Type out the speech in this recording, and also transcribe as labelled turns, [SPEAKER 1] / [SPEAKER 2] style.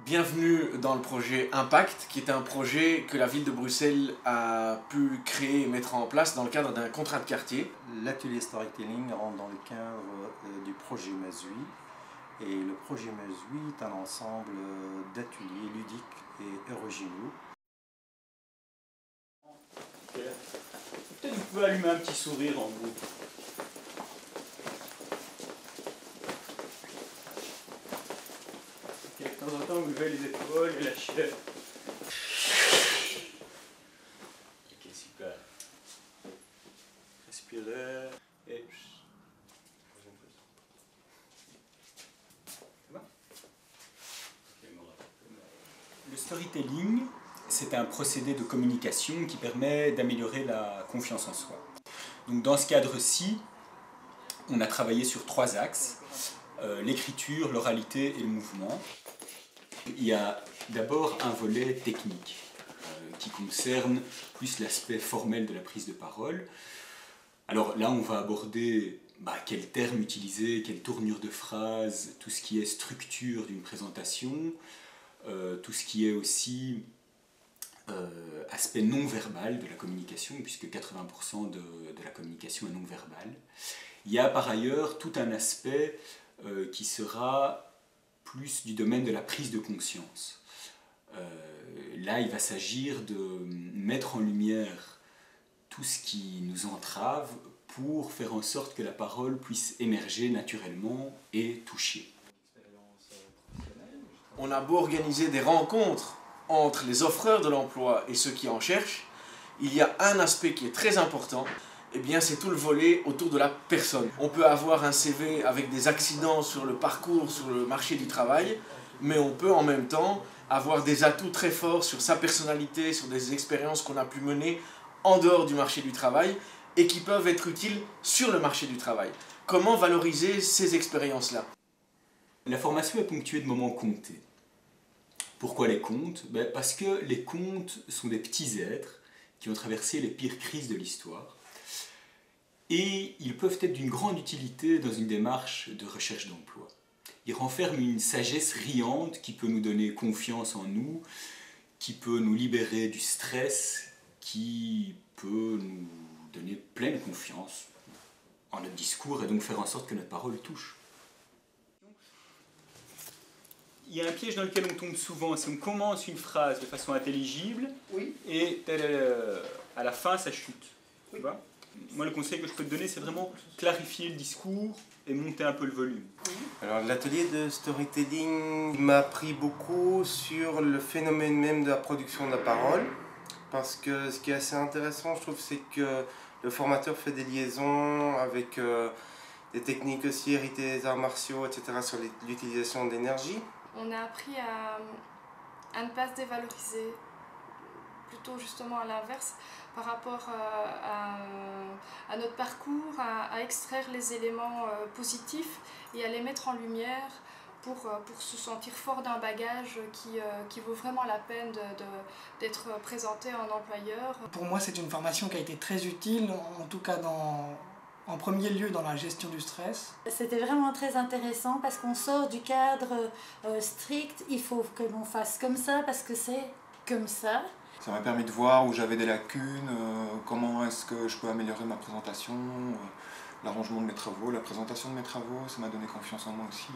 [SPEAKER 1] Bienvenue dans le projet Impact, qui est un projet que la ville de Bruxelles a pu créer et mettre en place dans le cadre d'un contrat de quartier.
[SPEAKER 2] L'atelier storytelling rentre dans le cadre du projet Mazui. Et le projet Mazui est un ensemble d'ateliers ludiques et originaux.
[SPEAKER 3] Peut-être vous pouvez allumer un petit sourire en vous. De temps en temps, vous levez les épaules et la chair. Ok, super. Respirez. Et... Le storytelling, c'est un procédé de communication qui permet d'améliorer la confiance en soi. Donc dans ce cadre-ci, on a travaillé sur 3 axes, l'écriture, l'oralité et le mouvement. Il y a d'abord un volet technique qui concerne plus l'aspect formel de la prise de parole. Alors là, on va aborder quels termes utiliser, quelle tournure de phrase, tout ce qui est structure d'une présentation, tout ce qui est aussi aspect non-verbal de la communication, puisque 80% de la communication est non-verbale. Il y a par ailleurs tout un aspect qui sera plus du domaine de la prise de conscience. Là, il va s'agir de mettre en lumière tout ce qui nous entrave pour faire en sorte que la parole puisse émerger naturellement et toucher.
[SPEAKER 1] On a beau organiser des rencontres entre les offreurs de l'emploi et ceux qui en cherchent, il y a un aspect qui est très important, eh bien c'est tout le volet autour de la personne. On peut avoir un CV avec des accidents sur le parcours, sur le marché du travail, mais on peut en même temps avoir des atouts très forts sur sa personnalité, sur des expériences qu'on a pu mener en dehors du marché du travail et qui peuvent être utiles sur le marché du travail. Comment valoriser ces expériences-là?
[SPEAKER 3] La formation est ponctuée de moments comptés. Pourquoi les contes? Parce que les contes sont des petits êtres qui ont traversé les pires crises de l'histoire et ils peuvent être d'une grande utilité dans une démarche de recherche d'emploi. Ils renferment une sagesse riante qui peut nous donner confiance en nous, qui peut nous libérer du stress, qui peut nous donner pleine confiance en notre discours et donc faire en sorte que notre parole touche. Il y a un piège dans lequel on tombe souvent, c'est qu'on commence une phrase de façon intelligible, oui, et à la fin ça chute. Oui. Tu vois? Moi le conseil que je peux te donner c'est vraiment clarifier le discours et monter un peu le volume. Oui.
[SPEAKER 4] Alors l'atelier de storytelling m'a appris beaucoup sur le phénomène même de la production de la parole, parce que ce qui est assez intéressant je trouve c'est que le formateur fait des liaisons avec des techniques aussi héritées des arts martiaux, etc. sur l'utilisation d'énergie.
[SPEAKER 5] On a appris à ne pas se dévaloriser, plutôt justement à l'inverse, par rapport à notre parcours, à extraire les éléments positifs et à les mettre en lumière pour se sentir fort d'un bagage qui vaut vraiment la peine d'être présenté à un employeur.
[SPEAKER 6] Pour moi, c'est une formation qui a été très utile, en tout cas en premier lieu dans la gestion du stress.
[SPEAKER 7] C'était vraiment très intéressant parce qu'on sort du cadre strict, il faut que l'on fasse comme ça parce que c'est comme ça.
[SPEAKER 8] Ça m'a permis de voir où j'avais des lacunes, comment est-ce que je peux améliorer ma présentation, l'arrangement de mes travaux, la présentation de mes travaux, ça m'a donné confiance en moi aussi.